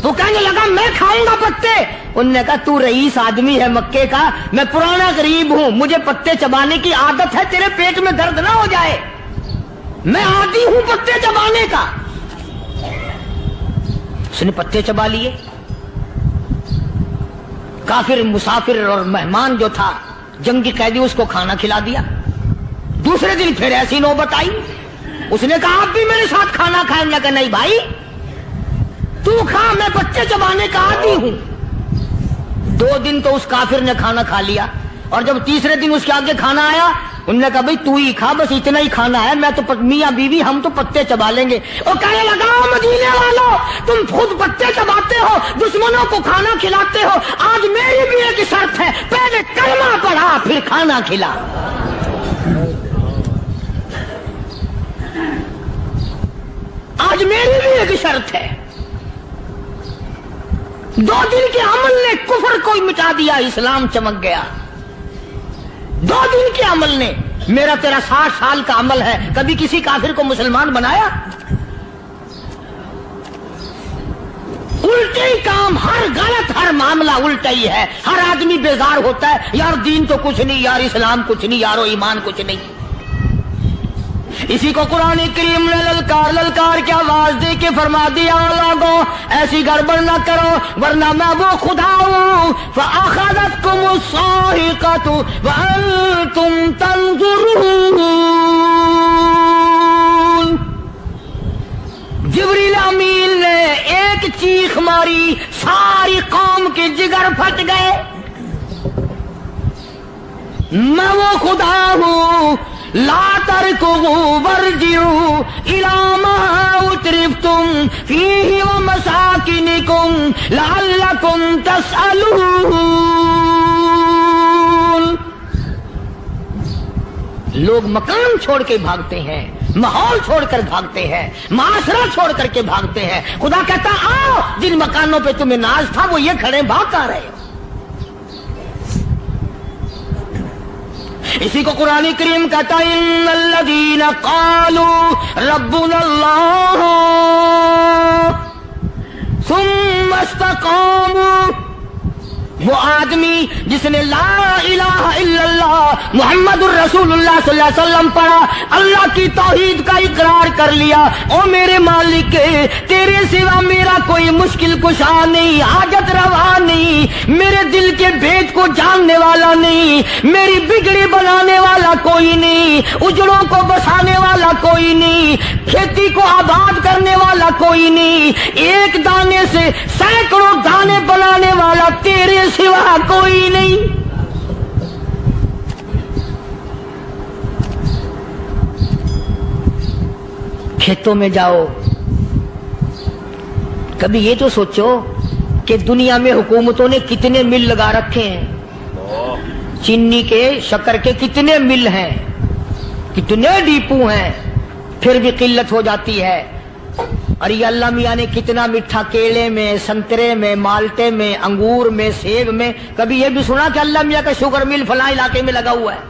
تو کہنے لگا میں کھاؤں گا پتے. انہوں نے کہا تو رئیس آدمی ہے مکے کا، میں پرانا غریب ہوں، مجھے پتے چبانے کی عادت ہے، تیرے پیٹ میں درد نہ ہو جائے، میں عادی ہوں پتے چبانے کا. اس نے پتے چبا لیے. کافر مسافر اور مہمان جو تھا جنگی قیدی اس کو کھانا کھلا دیا. دوسرے دن پھر ایسی نوبت آئی. اس نے کہا آپ بھی میرے ساتھ کھانا کھائیں گے؟ کہ نہیں بھائی تو کھا، میں پتے چبانے کا عادی ہوں. 2 دن تو اس کافر نے کھانا کھا لیا اور جب تیسرے دن اس کے آگے کھانا آیا انہوں نے کہا بھائی تو ہی کھا، بس اتنا ہی کھانا ہے، میں تو میاں بیوی ہم تو پتے چبا لیں گے. اور کہنے لگا مدینے والوں تم خود پتے چباتے ہو، دشمنوں کو کھانا کھلاتے ہو، آج میری بھی ایک شرط ہے، پہلے کلمہ پڑھا پھر کھانا کھلا. آج میری بھی ایک شرط ہے. 2 دن کے عمل نے کفر کو مٹا دیا، اسلام چمک گیا. 2 دن کے عمل نے. میرا تیرا 60 سال کا عمل ہے، کبھی کسی کافر کو مسلمان بنایا؟ الٹے ہی کام، ہر غلط، ہر معاملہ الٹا ہی ہے. ہر آدمی بیزار ہوتا ہے، یار دین تو کچھ نہیں، یار اسلام کچھ نہیں، یارو ایمان کچھ نہیں. اسی کو قرآن کریم نے للکار کی آواز دے کے فرما دیا لوگوں ایسی گڑبڑ نہ کرو ورنہ میں وہ خدا ہوں. فَأَخَذَتْكُمُ الصَّاعِقَةُ وَأَنْتُمْ تَنْظُرُونَ. جبریل امین نے ایک چیخ ماری، ساری قوم کے جگر پھٹ گئے. میں وہ خدا ہوں. لا تركضوا وارجعوا إلى ما أترفتم فيه ومساكنكم لعلكم تسألون. لوگ مکان چھوڑ کے بھاگتے ہیں، ماحول چھوڑ کر بھاگتے ہیں، معاشرہ چھوڑ کر کے بھاگتے ہیں. خدا کہتا آؤ جن مکانوں پہ تمہیں ناز تھا وہ یہ کھڑے بھاگ کر رہے ہو. اسی کو قرآن کریم کہتا ہے ان الذین قالوا ربنا اللہ ثم استقاموا. وہ آدمی جس نے لا الہ الا اللہ محمد الرسول اللہ صلی اللہ علیہ وسلم پڑھا، اللہ کی توحید کا اقرار کر لیا، او میرے مالک تیرے سوا میرا کوئی مشکل کشا نہیں، حاجت روا نہیں، میرے دل کے بھید کو جاننے والا نہیں، میری بگڑی بنانے والا کوئی نہیں، اجڑوں کو بسانے والا کوئی نہیں، کھیتی کو آباد کرنے والا کوئی نہیں، ایک دانے سے سینکڑوں دانے بنانے والا تیرے سوا کوئی نہیں. کھیتوں میں جاؤ، کبھی یہ تو سوچو کہ دنیا میں حکومتوں نے کتنے مل لگا رکھے ہیں. چینی کے، شکر کے کتنے مل ہیں، کتنے ڈیپو ہیں، پھر بھی قلت ہو جاتی ہے. اور یہ اللہ میاں نے کتنا میٹھا کیلے میں، سنترے میں، مالٹے میں، انگور میں، سیب میں. کبھی یہ بھی سنا کہ اللہ میاں کا شوگر مل فلاں علاقے میں لگا ہوا ہے؟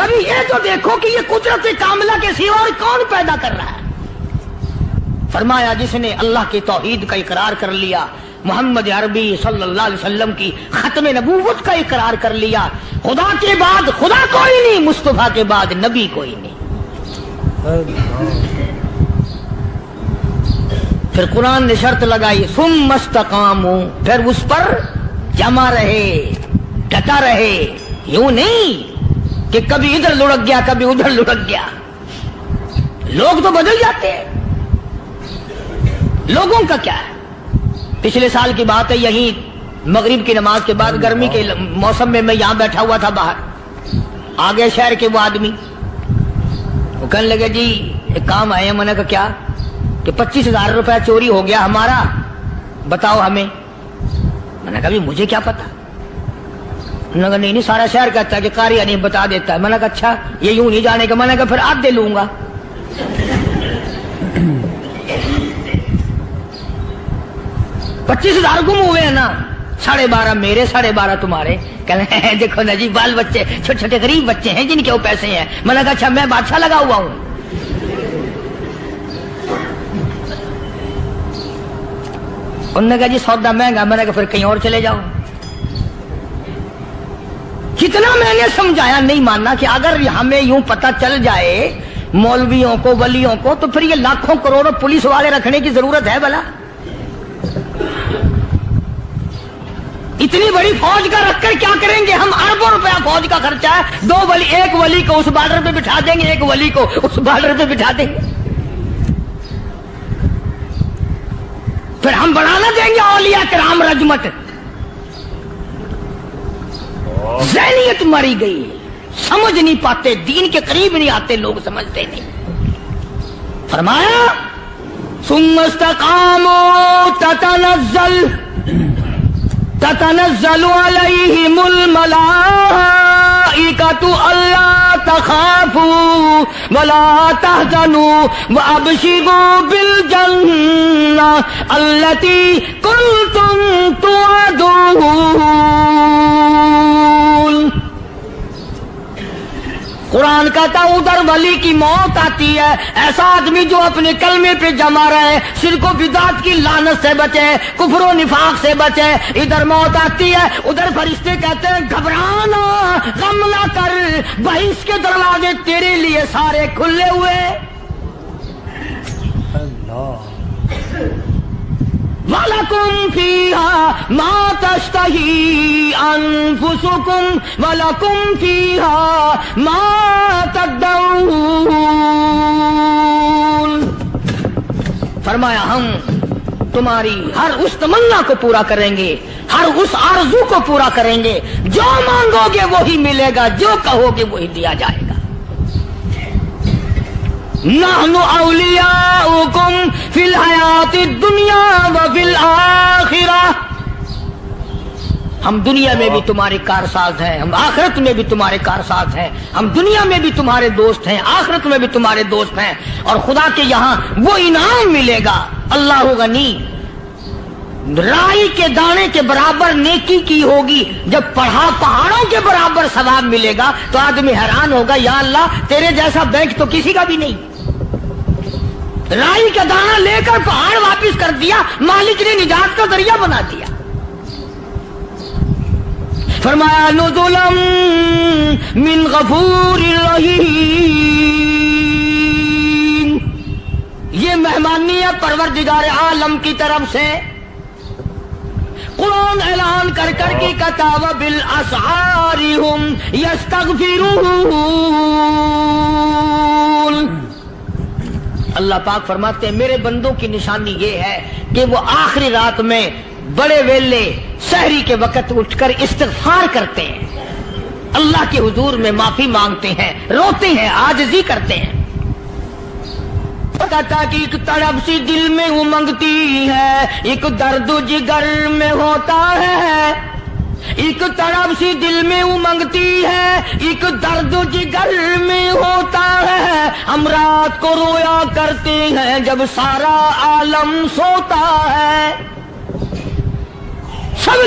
کبھی یہ تو دیکھو کہ یہ قدرت کاملہ کے سوا اور کون پیدا کر رہا ہے؟ فرمایا جس نے اللہ کی توحید کا اقرار کر لیا، محمد عربی صلی اللہ علیہ وسلم کی ختم نبوت کا اقرار کر لیا، خدا کے بعد خدا کوئی نہیں، مصطفیٰ کے بعد نبی کوئی نہیں۔ پھر قرآن نے شرط لگائی ثم استقاموا، پھر اس پر جمع رہے، ڈٹا رہے، یوں نہیں کہ کبھی ادھر لڑک گیا کبھی ادھر لڑک گیا۔ لوگ تو بدل جاتے ہیں، لوگوں کا کیا ہے؟ پچھلے سال کی بات ہے، یہی مغرب کی نماز کے بعد گرمی کے موسم میں یہاں بیٹھا ہوا تھا باہر، آگے شہر کے وہ آدمی، وہ کہنے لگے جی ایک کام آئے ہیں۔ میں نے کہا کیا؟ کہ 25,000 روپے چوری ہو گیا ہمارا، بتاؤ ہمیں۔ میں نے کہا مجھے کیا پتا؟ انہوں نے کہا نہیں سارا شہر کہتا ہے کہ قاری نہیں بتا دیتا ہے۔ میں نے کہا اچھا یہ یوں نہیں جانے کا؟ میں نے کہا پھر آدھے لوں گا۔ 25,000 گم ہوئے ہیں نا، 12.5 میرے 12.5 تمہارے۔ کہنے ہیں دیکھو نا جی بال بچے چھوٹے چھوٹے غریب بچے ہیں جن کے وہ پیسے ہیں۔ میں نے کہا اچھا میں بادشاہ لگا ہوا ہوں؟ انہوں نے کہا جی سودا مہنگا۔ میں نے کہا پھر کہیں اور چلے جاؤ۔ کتنا میں نے سمجھایا نہیں ماننا کہ اگر ہمیں یوں پتہ چل جائے مولویوں کو ولیوں کو تو پھر یہ لاکھوں کروڑوں پولیس والے رکھنے کی ضرورت ہے بھلا؟ اتنی بڑی فوج کا رکھ کر کیا کریں گے ہم؟ اربوں روپیہ فوج کا خرچہ ہے، 2 ولی، ایک ولی کو اس بارڈر پہ بٹھا دیں گے، ایک ولی کو اس بارڈر پہ بٹھا دیں گے، پھر ہم بڑھانا دیں گے اولیاء کرام رجمت۔ ذہنیت ماری گئی، سمجھ نہیں پاتے، دین کے قریب نہیں آتے لوگ، سمجھتے نہیں۔ فرمایا ثم استقاموا تتنزل علیہم الملائکۃ الا تخافوا ولا تحزنوا وابشروا بالجنہ التی کنتم توعدون۔ قرآن کہتا ادھر ولی کی موت آتی ہے، ایسا آدمی جو اپنے کلمے پہ جمع رہے، شرک و بدعت کی لعنت سے بچے، کفر و نفاق سے بچے۔ ادھر موت آتی ہے، ادھر فرشتے کہتے ہیں گھبرانا، غم نہ کر، بہشت کے دروازے تیرے لیے سارے کھلے ہوئے۔ وَلَكُمْ فِيهَا مَا تَشْتَهِي أَنفُسُكُمْ وَلَكُمْ فِيهَا مَا تَدَّعُونَ۔ فرمایا ہم تمہاری ہر اس تمنا کو پورا کریں گے، ہر اس آرزو کو پورا کریں گے، جو مانگو گے وہی ملے گا، جو کہو گے وہی دیا جائے گا۔ نحن اولیاؤکم فی الحیات الدنیا وفی الآخرہ، ہم دنیا میں بھی تمہارے کارساز ہیں، ہم آخرت میں بھی تمہارے کارساز ہیں، ہم دنیا میں بھی تمہارے دوست ہیں، آخرت میں بھی تمہارے دوست ہیں، اور خدا کے یہاں وہ انعام ملے گا۔ اللہ غنی، رائی کے دانے کے برابر نیکی کی ہوگی، جب پہاڑوں کے برابر ثواب ملے گا تو آدمی حیران ہوگا، یا اللہ تیرے جیسا بینک تو کسی کا بھی نہیں۔ رائی کا دانہ لے کر پہاڑ واپس کر دیا، مالک نے نجات کا ذریعہ بنا دیا۔ فرمایا نزلا من غفور رحیم، یہ مہمانی ہے پروردگار عالم کی طرف سے۔ قرآن اعلان کر کر کے کتاب بالاسحار ہم یستغفرون۔ اللہ پاک فرماتے ہیں میرے بندوں کی نشانی یہ ہے کہ وہ آخری رات میں بڑے ویلے سحری کے وقت اٹھ کر استغفار کرتے ہیں، اللہ کے حضور میں معافی مانگتے ہیں، روتے ہیں، عاجزی کرتے ہیں۔ کہتا کہ ایک تڑپ سی دل میں امنگتی ہے، ایک درد جگر میں ہوتا ہے، ایک تڑپ سی دل میں امنگتی ہے، ایک درد جگر میں ہوتا ہے، ہم رات کو رویا کرتے ہیں جب سارا عالم سوتا ہے۔ سب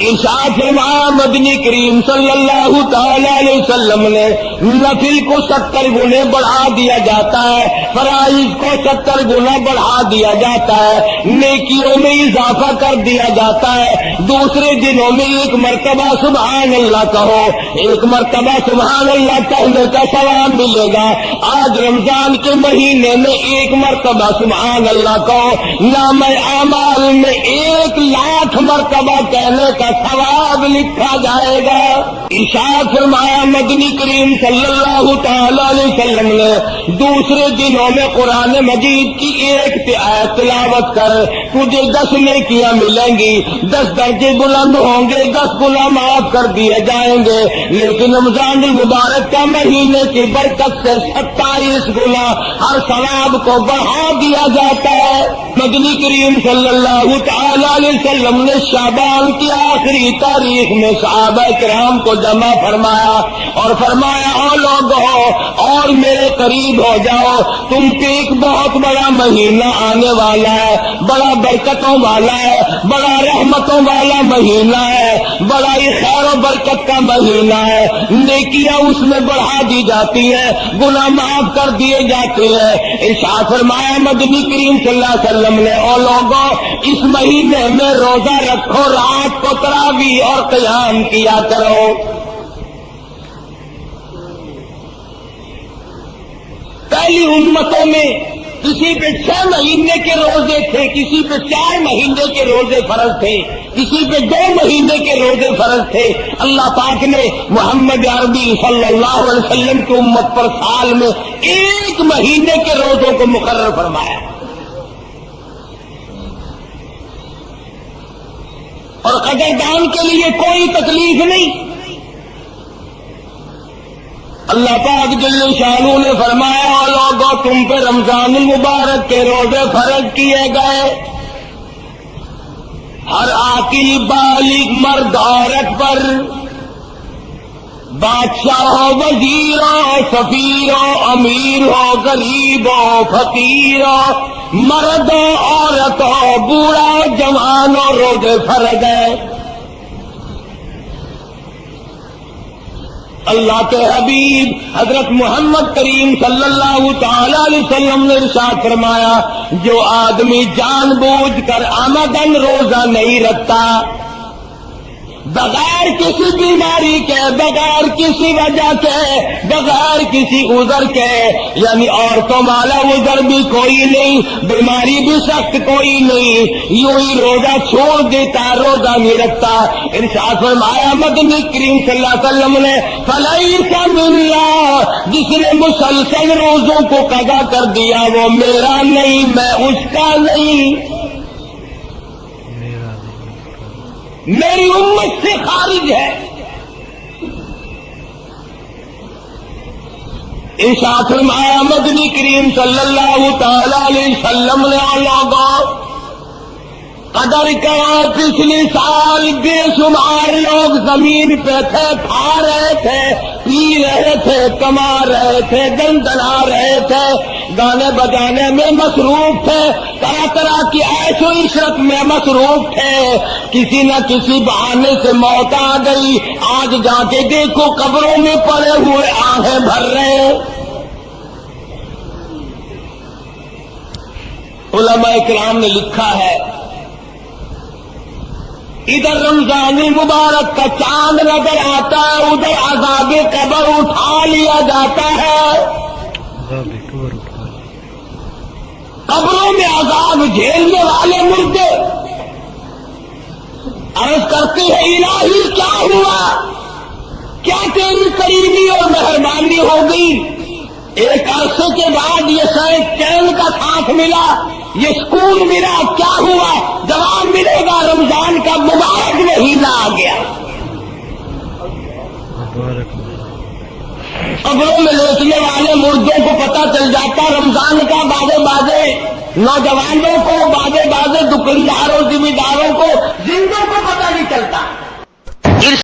ارشاد فرمایا مدنی کریم صلی اللہ تعالی علیہ وسلم نے نفل کو 70 گنے بڑھا دیا جاتا ہے، فرائض کو 70 گنا بڑھا دیا جاتا ہے، نیکیوں میں اضافہ کر دیا جاتا ہے۔ دوسرے دنوں میں ایک مرتبہ سبحان اللہ کہو، ایک مرتبہ سبحان اللہ کہنے کا ثواب ملے گا۔ آج رمضان کے مہینے میں ایک مرتبہ سبحان اللہ کہو، نام اعمال میں 1,00,000 مرتبہ کہنے کا ثواب لکھا جائے گا۔ ارشاد فرمایا مدنی کریم صلی اللہ تعالی علیہ وسلم نے دوسرے دنوں میں قرآن مجید کی ایک آیت تلاوت کر تجھے 10 نیکیاں ملیں گی، 10 درجے بلند ہوں گے، 10 گناہ معاف کر دیے جائیں گے۔ لیکن رمضان المبارک کا مہینے کی برکت سے 27 گنا ہر ثواب کو بڑھا دیا جاتا ہے۔ مدنی کریم صلی اللہ تعالی علیہ وسلم نے شعبان کی آخری تاریخ میں صحابہ کرام کو جمع فرمایا اور فرمایا او لوگو اور میرے قریب ہو جاؤ، تم پہ ایک بہت بڑا مہینہ آنے والا ہے، بڑا برکتوں والا ہے، بڑا رحمتوں والا مہینہ ہے، بڑا ہی خیر و برکت کا مہینہ ہے۔ نیکیاں اس میں بڑھا دی جاتی ہیں، گناہ معاف کر دیے جاتے ہیں۔ ارشاد فرمایا مدنی کریم صلی اللہ علیہ وسلم نے او لوگو اس مہینے میں روزہ رکھو، رات کو تراویح اور قیام کیا کرو۔ پہلی امتوں میں کسی پہ 6 مہینے کے روزے تھے، کسی پہ 4 مہینے کے روزے فرض تھے، کسی پہ 2 مہینے کے روزے فرض تھے۔ اللہ پاک نے محمد عربی صلی اللہ علیہ وسلم کی امت پر سال میں 1 مہینے کے روزوں کو مقرر فرمایا، اور قدردان کے لیے کوئی تکلیف نہیں۔ اللہ پاک جل شانہ نے فرمایا اور لوگوں تم پہ رمضان المبارک کے روزے فرض کیے گئے، ہر عاقل بالغ مرد عورت پر، بادشاہ ہو، وزیر ہو، سفیر ہو، امیر ہو، غریب ہو، فقیر ہو، مرد ہو، عورت ہو، بوڑھا ہو، جوان ہو، روزے فرض ہے۔ اللہ کے حبیب حضرت محمد کریم صلی اللہ تعالی علیہ وسلم نے ارشاد فرمایا جو آدمی جان بوجھ کر عمدن روزہ نہیں رکھتا، بغیر کسی بیماری کے، بغیر کسی وجہ کے، بغیر کسی عذر کے، یعنی عورتوں والا عذر بھی کوئی نہیں، بیماری بھی سخت کوئی نہیں، یوں ہی روزہ چھوڑ دیتا، روزہ نہیں رکھتا، ارشاد فرمایا مدنی کریم صلی اللہ علیہ وسلم نے فلیس منا، جس نے مسلسل روزوں کو قضا کر دیا وہ میرا نہیں، میں اس کا نہیں، میری امت سے خارج ہے۔ ارشاد فرمایا مدنی کریم صلی اللہ تعالی علیہ وسلم نے لوگوں قدر کرو پچھلے سال بے شمار لوگ زمین پہ تھے، کھا رہے تھے، پی رہے تھے، کما رہے تھے، دندنا رہے تھے، گانے بجانے میں مصروف تھے، طرح طرح کی عیش و عشرت میں مصروف تھے، کسی نہ کسی بہانے سے موت آ گئی، آج جا کے دیکھو قبروں میں پڑے ہوئے آہیں بھر رہے۔ علماء کرام نے لکھا ہے ادھر رمضان المبارک کا چاند نظر آتا ہے، ادھر عذاب قبر اٹھا لیا جاتا ہے، قبروں میں عذاب جھیلنے والے مردے عرض کرتے ہیں الہی کیا ہوا، کیا تیری قریبی اور مہربانی ہو گئی، ایک عرصے کے بعد یہ شاید چین کا ساتھ ملا، یہ سکون ملا، کیا ہوا، جواب ملے گا رمضان کا مبارک مہینہ آ گیا۔ قبروں میں لیٹنے والے مردوں کو پتہ چل جاتا رمضان کا، بازے بازے نوجوانوں کو، بازے بازے دکانداروں ذمہ داروں